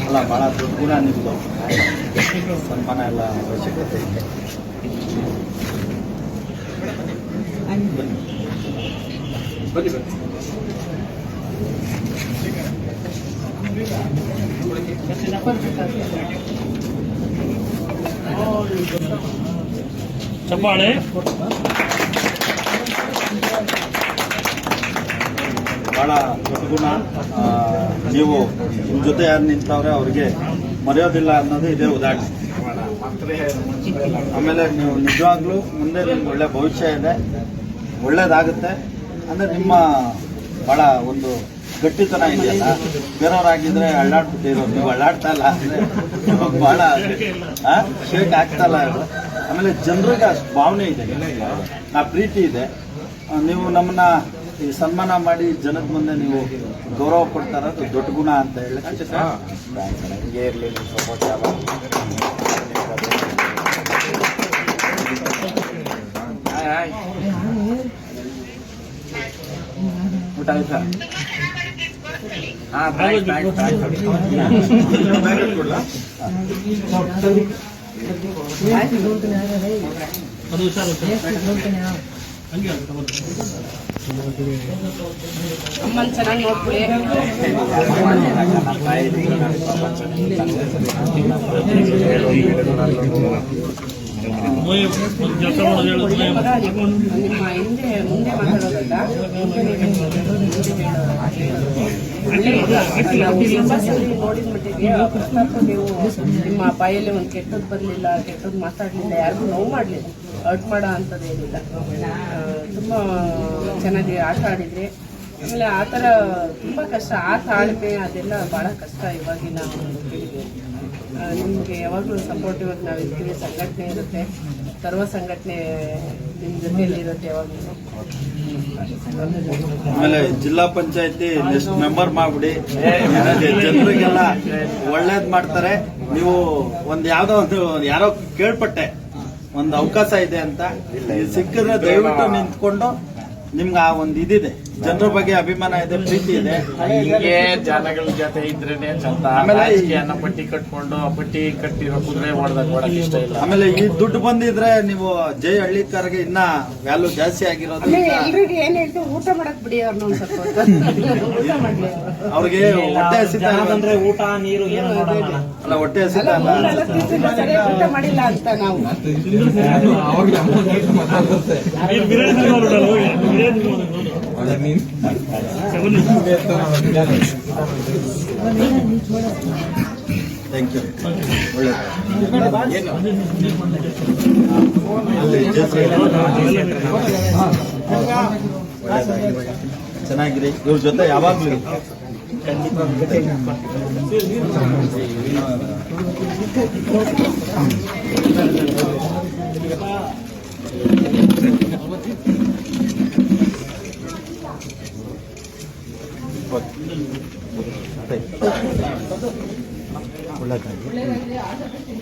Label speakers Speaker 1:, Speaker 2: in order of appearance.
Speaker 1: ಅಲ್ಲ ಭಾಳ ದೊಡ್ಡ ಗುಣ ನಿಮ್ಮದು. ಸನ್ಮಾನ ಎಲ್ಲ ಅವಶ್ಯಕತೆ ಇದೆ. ಬನ್ನಿ ಬನ್ನಿ.
Speaker 2: ಚಪ್ಪಾಳೆ.
Speaker 1: ಭಾಳ ದೊಡ್ಡ ಗುಣ. ನೀವು ನಿಮ್ಮ ಜೊತೆ ಯಾರು ನಿಂತವ್ರೆ ಅವ್ರಿಗೆ ಮರೆಯೋದಿಲ್ಲ ಅನ್ನೋದು ಇದೇ ಉದಾಹರಣೆ. ಆಮೇಲೆ ನೀವು ನಿಜವಾಗ್ಲೂ ಮುಂದೆ ನಿಮ್ಗೆ ಒಳ್ಳೆ ಭವಿಷ್ಯ ಇದೆ, ಒಳ್ಳೇದಾಗುತ್ತೆ. ಅಂದರೆ ನಿಮ್ಮ ಭಾಳ ಒಂದು ಗಟ್ಟಿತನ ಇದೆಯಲ್ಲ. ಬೇರೆಯವ್ರಾಗಿದ್ರೆ ಅಳ್ಳಾಡ್ಬಿಟ್ಟಿರೋದು, ನೀವು ಅಳ್ಳಾಡ್ತಾ ಇಲ್ಲ ಅಂದರೆ ಭಾಳ ಶೇಕ್ ಆಗ್ತಾ ಇಲ್ಲ. ಆಮೇಲೆ ಜನರಿಗೆ ಅಷ್ಟು ಭಾವನೆ ಇದೆ, ಆ ಪ್ರೀತಿ ಇದೆ. ನೀವು ನಮ್ಮನ್ನ ಈ ಸನ್ಮಾನ ಮಾಡಿ ಜನದ ಮುಂದೆ ನೀವು ಗೌರವ ಕೊಡ್ತಾ ಇರೋದು ದೊಡ್ಡ ಗುಣ ಅಂತ ಹೇಳಕ್ಕೆ ಹಿಂಗೆ ಇರಲಿ. ಸಪೋರ್ಟ್ ಊಟ ಆಯ್ತಾ?
Speaker 3: ಅಮ್ಮನ ಚೆನ್ನಾಗಿ ನೋಡ್ಕೊಳ್ಳಿ. ನಿಮ್ಮ ಹಿಂದೆ ಮುಂದೆ ಮಾತಾಡೋದಲ್ಲ, ನಾವು ತುಂಬ ಸರಿ ನೋಡಿದ ಮಟ್ಟಿಗೆ ನೀವು ನಿಮ್ಮ ಬಾಯಲ್ಲಿ ಒಂದು ಕೆಟ್ಟದ್ದು ಬರಲಿಲ್ಲ, ಕೆಟ್ಟದ್ದು ಮಾತಾಡಲಿಲ್ಲ, ಯಾರಿಗೂ ನೋವು ಮಾಡಲಿಲ್ಲ, ಹರ್ಟ್ ಮಾಡೋ ಅಂಥದ್ದೇನಿಲ್ಲ. ತುಂಬ ಚೆನ್ನಾಗಿ ಆಟ ಆಡಿದ್ರಿ. ಆಮೇಲೆ ಆ ಥರ ತುಂಬ ಕಷ್ಟ, ಆ ತಾಳ್ಮೆ ಅದೆಲ್ಲ ಭಾಳ ಕಷ್ಟ ಇವಾಗಿನ ಪೀಳಿಗೆ. ನಿಮಗೆ ಯಾವಾಗಲೂ ಸಪೋರ್ಟಿವ್ ಆಗಿ ನಾವು ಇರ್ತೀವಿ. ಸಂಘಟನೆ ಇರುತ್ತೆ, ಸರ್ವ ಸಂಘಟನೆ ನಿಮ್ಮ ಜೊತೆಯಲ್ಲಿರುತ್ತೆ ಯಾವಾಗಲೂ.
Speaker 1: ಆಮೇಲೆ ಜಿಲ್ಲಾ ಪಂಚಾಯತಿ ನೆಕ್ಸ್ಟ್ ಮೆಂಬರ್ ಮಾಡ್ಬಿಡಿ. ಜನರಿಗೆಲ್ಲ ಒಳ್ಳೇದ್ ಮಾಡ್ತಾರೆ. ನೀವು ಒಂದು ಯಾವ್ದೋ ಒಂದು ಯಾರೋ ಕೇಳ್ಪಟ್ಟೆ ಒಂದು ಅವಕಾಶ ಇದೆ ಅಂತ, ಸಿಕ್ಕಿದ್ರೆ ದಯವಿಟ್ಟು ನಿಂತ್ಕೊಂಡು ನಿಮ್ಗೆ ಆ ಒಂದು ಇದಿದೆ, ಜನರ ಬಗ್ಗೆ ಅಭಿಮಾನ ಇದೆ, ಪ್ರೀತಿ ಇದೆ.
Speaker 4: ಹಿಂಗೆ ಜನಗಳ ಜೊತೆ ಇದ್ರೇನೆ ಚಂದ. ಆಮೇಲೆ ಪಟ್ಟಿ ಕಟ್ಕೊಂಡು ಪಟ್ಟಿ ಕಟ್ಟಿರೋ ಕುದುರೆ ಓಡಕ್ ಇಷ್ಟ ಇಲ್ಲ.
Speaker 1: ಆಮೇಲೆ ಈ ದುಡ್ಡು ಬಂದಿದ್ರೆ ನೀವು ಜೈ ಹಳ್ಳಿಕಾರ್ಗೆ ಇನ್ನ ವ್ಯಾಲ್ಯೂ ಜಾಸ್ತಿ ಆಗಿರೋದು.
Speaker 3: ಎಲ್ರಿಗೂ ಏನ್ ಹೇಳ್ತೀವಿ, ಊಟ ಮಾಡಕ್ ಬಿಡಿ ಅವ್ರನ್ನ ಒಂದ್ ಸ್ವಲ್ಪ ಊಟ ಮಾಡ್ಲಿ.
Speaker 1: ಅವ್ರಿಗೆ ಹೊಟ್ಟೆ ಹಸಿತಾ
Speaker 2: ಅಂದ್ರೆ ಊಟ ನೀರು ಏನು ನೋಡಲ್ಲ.
Speaker 1: ಅಲ್ಲ, ಹೊಟ್ಟೆ ಹಸಿತಾ ಅಲ್ಲ,
Speaker 3: ಊಟ ಮಾಡಿಲ್ಲ ಅಂತ ನಾವು
Speaker 1: ಥ್ಯಾಂಕ್ ಯು. ಚೆನ್ನಾಗಿರಿ. ಇವ್ರ ಜೊತೆ ಯಾವಾಗ್ಲೂ ಒಳ್ಳೆದಾಗಿ